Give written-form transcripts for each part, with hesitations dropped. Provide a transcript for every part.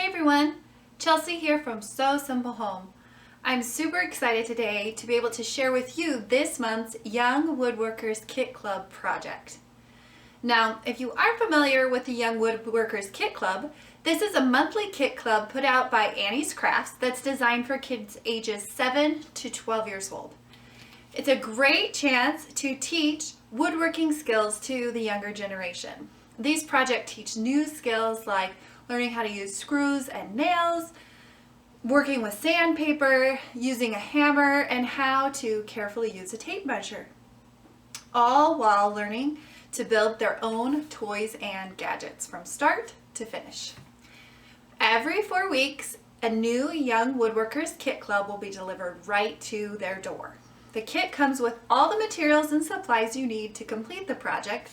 everyone, Chelsea here from So Simple Home. I'm super excited today to be able to share with you this month's Young Woodworkers Kit Club project. Now, if you aren't familiar with the Young Woodworkers Kit Club, this is a monthly kit club put out by Annie's Crafts that's designed for kids ages 7 to 12 years old. It's a great chance to teach woodworking skills to the younger generation. These projects teach new skills like learning how to use screws and nails, working with sandpaper, using a hammer, and how to carefully use a tape measure, all while learning to build their own toys and gadgets from start to finish. Every 4 weeks, a new Young Woodworkers Kit Club will be delivered right to their door. The kit comes with all the materials and supplies you need to complete the project,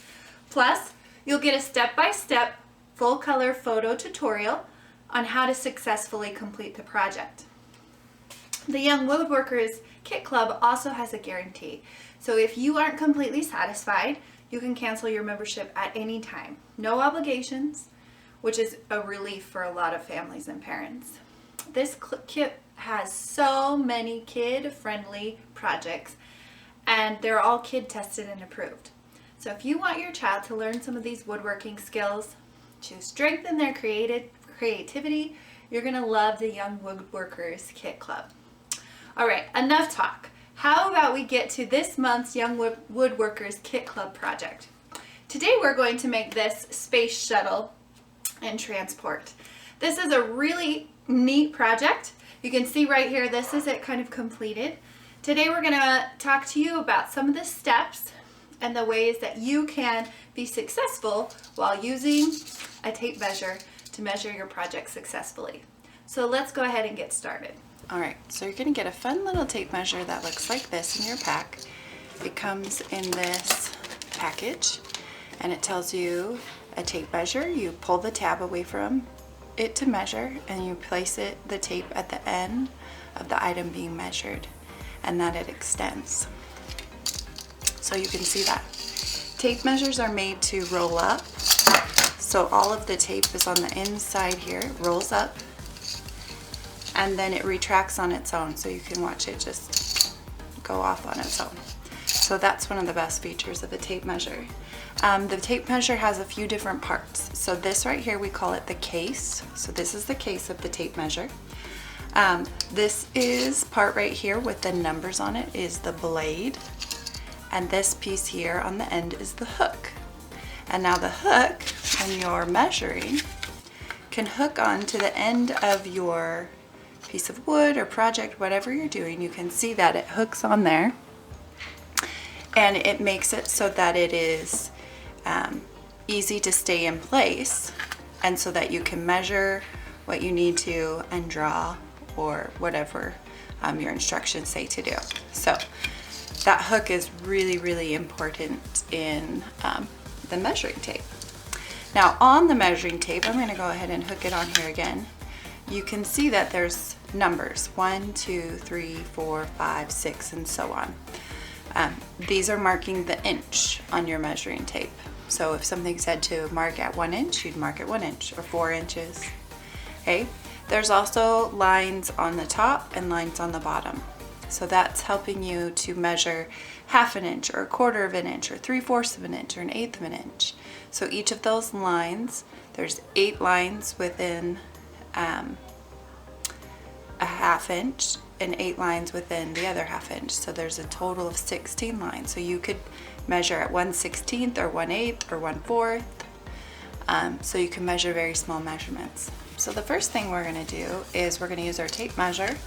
plus you'll get a step-by-step full-color photo tutorial on how to successfully complete the project. The Young Woodworkers Kit Club also has a guarantee, so if you aren't completely satisfied, you can cancel your membership at any time. No obligations, which is a relief for a lot of families and parents. This kit has so many kid-friendly projects, and they're all kid-tested and approved. So if you want your child to learn some of these woodworking skills, to strengthen their creativity, you're going to love the Young Woodworkers Kit Club. All right, enough talk. How about we get to this month's Young Woodworkers Kit Club project? Today we're going to make this space shuttle and transport. This is a really neat project. You can see right here, this is it kind of completed. Today we're going to talk to you about some of the steps and the ways that you can be successful while using a tape measure to measure your project successfully. So let's go ahead and get started. Alright, so you're going to get a fun little tape measure that looks like this in your pack. It comes in this package and it tells you a tape measure. You pull the tab away from it to measure and you place the tape at the end of the item being measured, and that it extends. So you can see that. Tape measures are made to roll up. So all of the tape is on the inside here, it rolls up, and then it retracts on its own. So you can watch it just go off on its own. So that's one of the best features of a tape measure. The tape measure has a few different parts. So this right here, we call it the case. So this is the case of the tape measure. This is part right here with the numbers on it is the blade. And this piece here on the end is the hook. And now the hook, when you're measuring, can hook on to the end of your piece of wood or project, whatever you're doing. You can see that it hooks on there. And it makes it so that it is easy to stay in place, and so that you can measure what you need to and draw or whatever your instructions say to do. So that hook is really, really important in the measuring tape. Now on the measuring tape, I'm going to go ahead and hook it on here again. You can see that there's numbers 1, 2, 3, 4, 5, 6, and so on. These are marking the inch on your measuring tape. So if something said to mark at 1 inch, you'd mark at 1 inch or 4 inches. Okay. There's also lines on the top and lines on the bottom. So that's helping you to measure 1/2 inch or 1/4 inch or 3/4 inch or 1/8 inch. So each of those lines, there's 8 lines within a 1/2 inch and 8 lines within the other 1/2 inch. So there's a total of 16 lines. So you could measure at 1/16 or 1/8 or 1/4. So you can measure very small measurements. So the first thing we're going to do is we're going to use our tape measure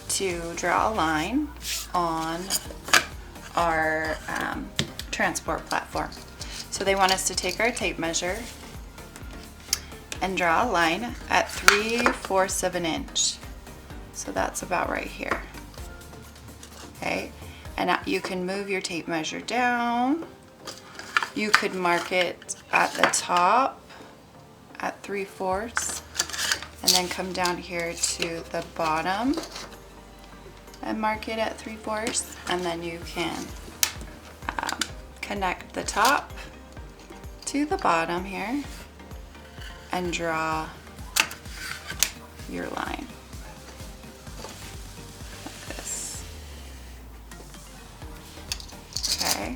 to draw a line on our transport platform. So they want us to take our tape measure and draw a line at 3/4 inch. So that's about right here. Okay, and you can move your tape measure down. You could mark it at the top at 3/4 and then come down here to the bottom and mark it at 3/4, and then you can connect the top to the bottom here and draw your line. Like this. Okay,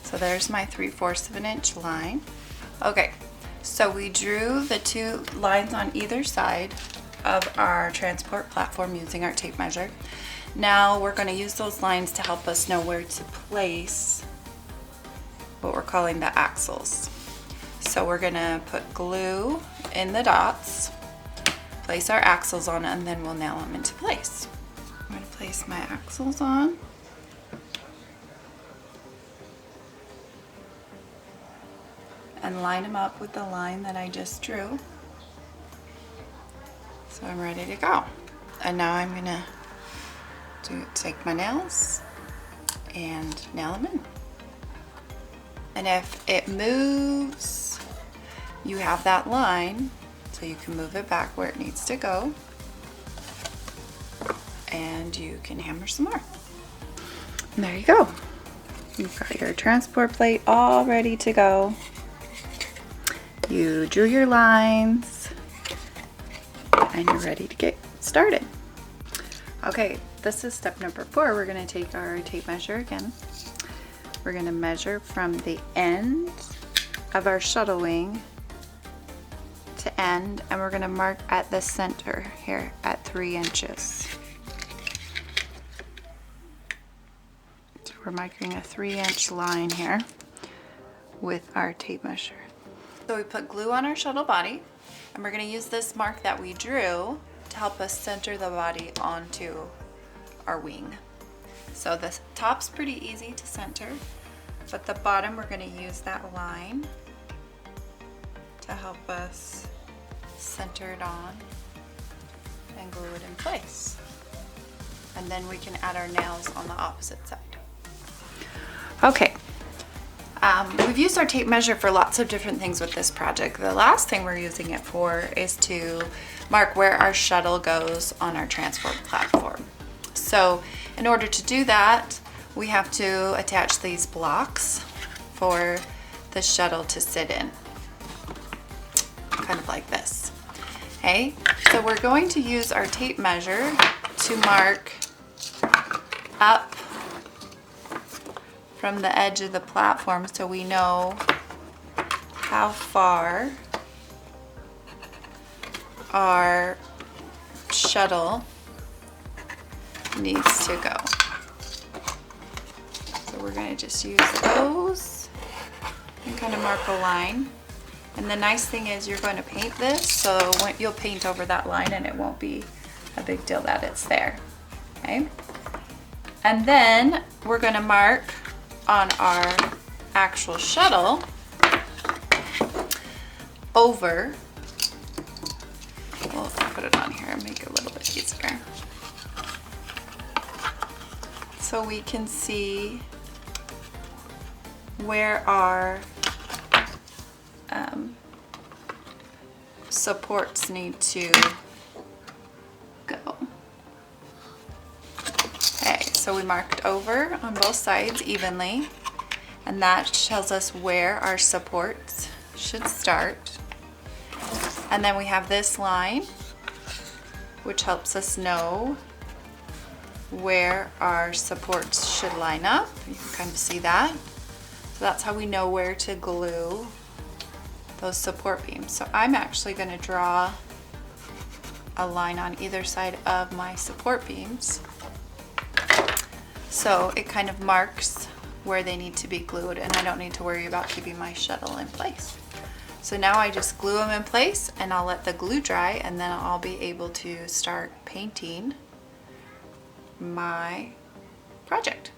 so there's my 3/4 of an inch line. Okay, so we drew the 2 lines on either side of our transport platform using our tape measure. Now we're going to use those lines to help us know where to place what we're calling the axles. So we're going to put glue in the dots, place our axles on, and then we'll nail them into place. I'm going to place my axles on. And line them up with the line that I just drew. So I'm ready to go. And now I'm gonna take my nails and nail them in. And if it moves, you have that line, so you can move it back where it needs to go. And you can hammer some more. And there you go. You've got your transport plate all ready to go. You drew your lines and you're ready to get started. Okay, this is step number 4. We're going to take our tape measure again. We're going to measure from the end of our shuttle wing to end, and we're going to mark at the center here at 3 inches. So we're marking a 3-inch line here with our tape measure. So we put glue on our shuttle body, and we're going to use this mark that we drew to help us center the body onto our wing. So the top's pretty easy to center, but the bottom we're going to use that line to help us center it on and glue it in place. And then we can add our nails on the opposite side. Okay. We've used our tape measure for lots of different things with this project. The last thing we're using it for is to mark where our shuttle goes on our transport platform. So in order to do that, we have to attach these blocks for the shuttle to sit in, kind of like this. Okay, so we're going to use our tape measure to mark up from the edge of the platform so we know how far our shuttle needs to go. So we're going to just use those and kind of mark a line. And the nice thing is you're going to paint this, so you'll paint over that line and it won't be a big deal that it's there. Okay? And then we're going to mark on our actual shuttle over, we'll put it on here and make it a little bit easier, so we can see where our supports need to go. Okay, so we marked over on both sides evenly, and that tells us where our supports should start. And then we have this line, which helps us know where our supports should line up. You can kind of see that. So that's how we know where to glue those support beams. So I'm actually going to draw a line on either side of my support beams, so it kind of marks where they need to be glued, and I don't need to worry about keeping my shuttle in place. So now I just glue them in place, and I'll let the glue dry, and then I'll be able to start painting my project.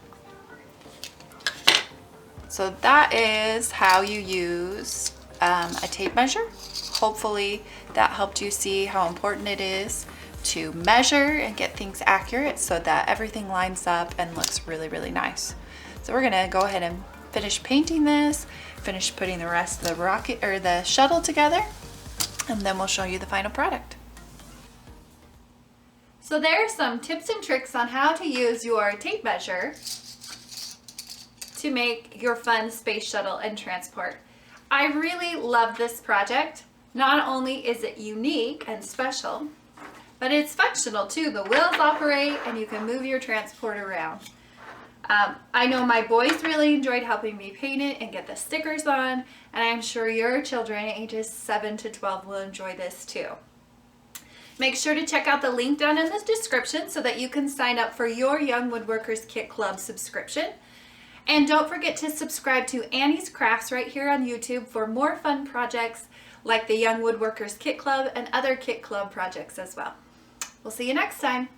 So that is how you use a tape measure. Hopefully that helped you see how important it is to measure and get things accurate so that everything lines up and looks really, really nice. So we're gonna go ahead and finish painting this, finish putting the rest of the rocket or the shuttle together, and then we'll show you the final product. So there are some tips and tricks on how to use your tape measure to make your fun space shuttle and transport. I really love this project. Not only is it unique and special, but it's functional too. The wheels operate and you can move your transport around. I know my boys really enjoyed helping me paint it and get the stickers on, and I'm sure your children ages 7 to 12 will enjoy this too. Make sure to check out the link down in the description so that you can sign up for your Young Woodworkers Kit Club subscription. And don't forget to subscribe to Annie's Crafts right here on YouTube for more fun projects like the Young Woodworkers Kit Club and other Kit Club projects as well. We'll see you next time.